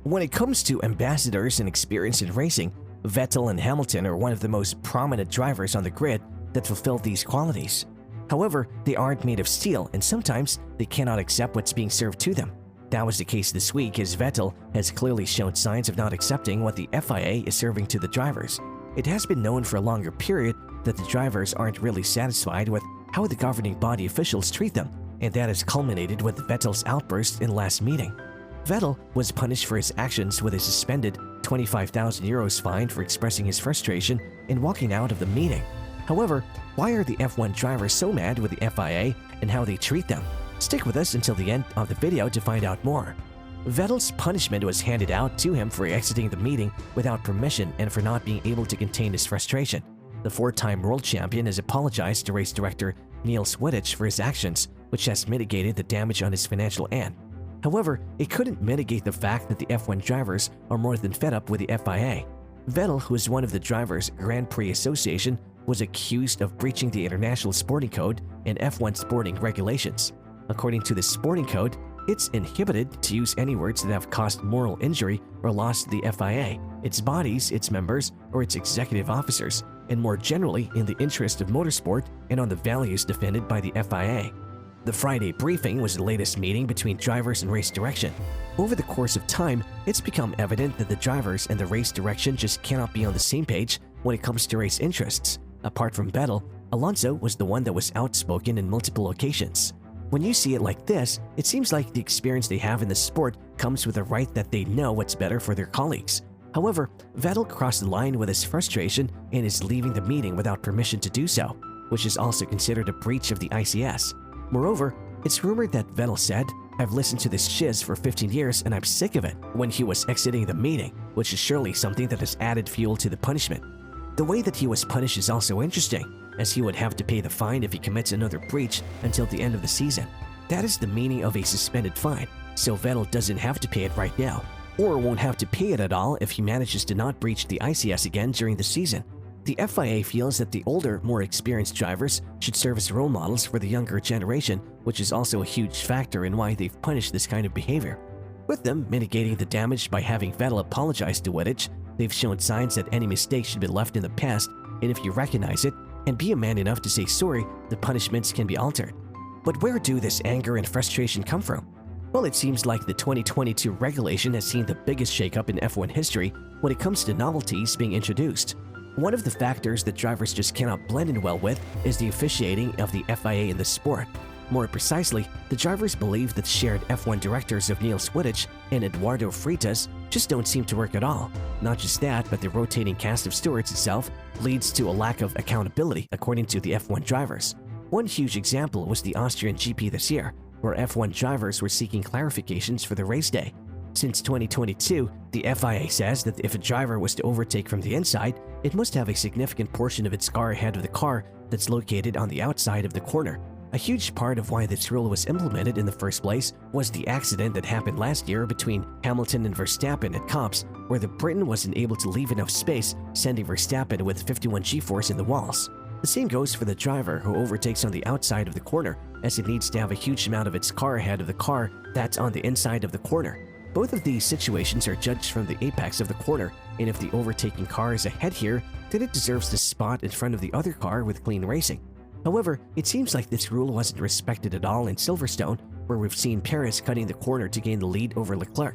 When it comes to ambassadors and experience in racing, Vettel and Hamilton are one of the most prominent drivers on the grid that fulfill these qualities. However, they aren't made of steel, and sometimes they cannot accept what's being served to them. That was the case this week, as Vettel has clearly shown signs of not accepting what the FIA is serving to the drivers. It has been known for a longer period that the drivers aren't really satisfied with how the governing body officials treat them, and that has culminated with Vettel's outburst in last meeting. Vettel was punished for his actions with a suspended €25,000 fine for expressing his frustration and walking out of the meeting. However, why are the F1 drivers so mad with the FIA and how they treat them? Stick with us until the end of the video to find out more. Vettel's punishment was handed out to him for exiting the meeting without permission and for not being able to contain his frustration. The four-time world champion has apologized to race director Niels Wittich for his actions, which has mitigated the damage on his financial end. However, it couldn't mitigate the fact that the F1 drivers are more than fed up with the FIA. Vettel, who is one of the Drivers' Grand Prix Association, was accused of breaching the International Sporting Code and F1 sporting regulations. According to the sporting code, it's inhibited to use any words that have caused moral injury or loss to the FIA, its bodies, its members, or its executive officers, and more generally in the interest of motorsport and on the values defended by the FIA. The Friday briefing was the latest meeting between drivers and race direction. Over the course of time, it's become evident that the drivers and the race direction just cannot be on the same page when it comes to race interests. Apart from Vettel, Alonso was the one that was outspoken in multiple occasions. When you see it like this, it seems like the experience they have in the sport comes with the right that they know what's better for their colleagues. However, Vettel crossed the line with his frustration and is leaving the meeting without permission to do so, which is also considered a breach of the ICS. Moreover, it's rumored that Vettel said, "I've listened to this shiz for 15 years and I'm sick of it," when he was exiting the meeting, which is surely something that has added fuel to the punishment. The way that he was punished is also interesting, as he would have to pay the fine if he commits another breach until the end of the season. That is the meaning of a suspended fine, so Vettel doesn't have to pay it right now, or won't have to pay it at all if he manages to not breach the ICS again during the season. The FIA feels that the older, more experienced drivers should serve as role models for the younger generation, which is also a huge factor in why they've punished this kind of behavior. With them mitigating the damage by having Vettel apologize to Wittich, they've shown signs that any mistake should be left in the past, and if you recognize it and be a man enough to say sorry, the punishments can be altered. But where do this anger and frustration come from? Well, it seems like the 2022 regulation has seen the biggest shakeup in F1 history when it comes to novelties being introduced. One of the factors that drivers just cannot blend in well with is the officiating of the FIA in the sport. More precisely, the drivers believe that shared F1 directors of Niels Wittich and Eduardo Freitas just don't seem to work at all. Not just that, but the rotating cast of stewards itself leads to a lack of accountability, according to the F1 drivers. One huge example was the Austrian GP this year, where F1 drivers were seeking clarifications for the race day. Since 2022, the FIA says that if a driver was to overtake from the inside, it must have a significant portion of its car ahead of the car that's located on the outside of the corner. A huge part of why this rule was implemented in the first place was the accident that happened last year between Hamilton and Verstappen at Copse, where the Briton wasn't able to leave enough space, sending Verstappen with 51 G-force in the walls. The same goes for the driver who overtakes on the outside of the corner, as it needs to have a huge amount of its car ahead of the car that's on the inside of the corner. Both of these situations are judged from the apex of the corner, and if the overtaking car is ahead here, then it deserves the spot in front of the other car with clean racing. However, it seems like this rule wasn't respected at all in Silverstone, where we've seen Perez cutting the corner to gain the lead over Leclerc.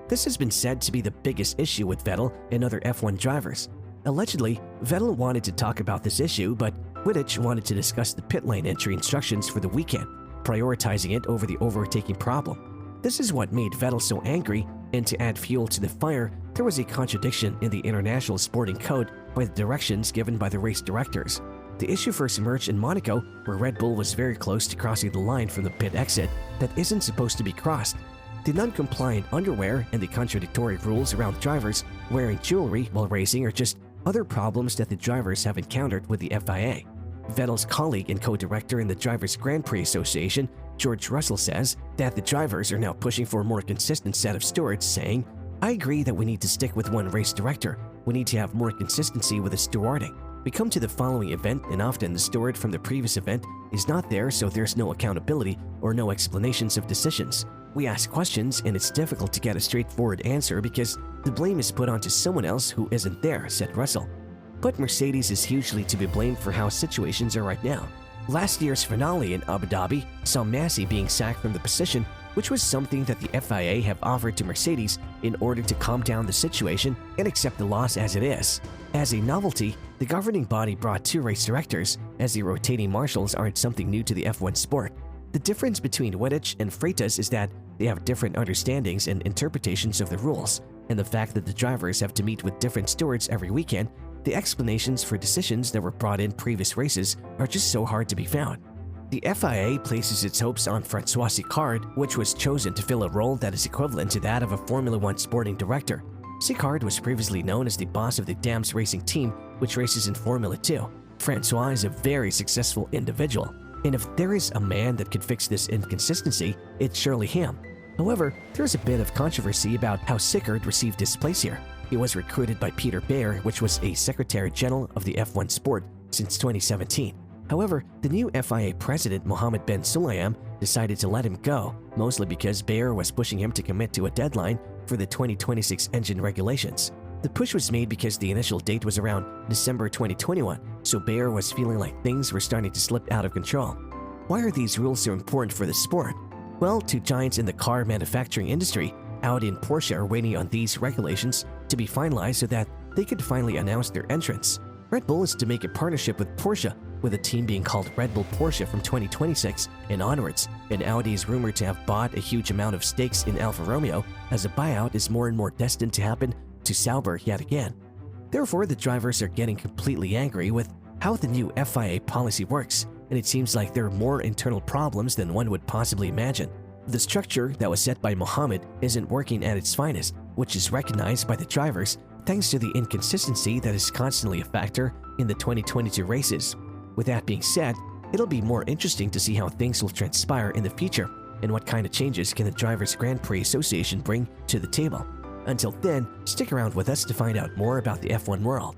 This has been said to be the biggest issue with Vettel and other F1 drivers. Allegedly, Vettel wanted to talk about this issue, but Wittich wanted to discuss the pit lane entry instructions for the weekend, prioritizing it over the overtaking problem. This is what made Vettel so angry, and to add fuel to the fire, there was a contradiction in the International Sporting Code by the directions given by the race directors. The issue first emerged in Monaco, where Red Bull was very close to crossing the line from the pit exit that isn't supposed to be crossed. The non-compliant underwear and the contradictory rules around drivers wearing jewelry while racing are just other problems that the drivers have encountered with the FIA. Vettel's colleague and co-director in the Drivers' Grand Prix Association, George Russell, says that the drivers are now pushing for a more consistent set of stewards, saying, "I agree that we need to stick with one race director. We need to have more consistency with the stewarding. We come to the following event and often the steward from the previous event is not there, so there's no accountability or no explanations of decisions. We ask questions and it's difficult to get a straightforward answer because the blame is put onto someone else who isn't there, said Russell. But Mercedes is hugely to be blamed for how situations are right now. Last year's finale in Abu Dhabi saw Massey being sacked from the position, which was something that the FIA have offered to Mercedes in order to calm down the situation and accept the loss as it is. As a novelty, the governing body brought 2 race directors, as the rotating marshals aren't something new to the F1 sport. The difference between Wittich and Freitas is that they have different understandings and interpretations of the rules, and the fact that the drivers have to meet with different stewards every weekend. The explanations for decisions that were brought in previous races are just so hard to be found. The FIA places its hopes on François Sicard, which was chosen to fill a role that is equivalent to that of a Formula One sporting director. Sicard was previously known as the boss of the Dams racing team, which races in Formula 2. François is a very successful individual, and if there is a man that could fix this inconsistency, it's surely him. However, there's a bit of controversy about how Sicard received his place here. He was recruited by Peter Bayer, which was a Secretary General of the F1 sport since 2017. However, the new FIA president Mohammed Ben Sulayem decided to let him go, mostly because Bayer was pushing him to commit to a deadline for the 2026 engine regulations. The push was made because the initial date was around December 2021, so Bayer was feeling like things were starting to slip out of control. Why are these rules so important for the sport? Well, 2 giants in the car manufacturing industry, Audi and Porsche, are waiting on these regulations to be finalized so that they could finally announce their entrance. Red Bull is to make a partnership with Porsche, with a team being called Red Bull Porsche from 2026 and onwards, and Audi is rumored to have bought a huge amount of stakes in Alfa Romeo, as a buyout is more and more destined to happen to Sauber yet again. Therefore, the drivers are getting completely angry with how the new FIA policy works, and it seems like there are more internal problems than one would possibly imagine. The structure that was set by Mohammed isn't working at its finest, which is recognized by the drivers thanks to the inconsistency that is constantly a factor in the 2022 races. With that being said, it'll be more interesting to see how things will transpire in the future and what kind of changes can the Drivers' Grand Prix Association bring to the table. Until then, stick around with us to find out more about the F1 world.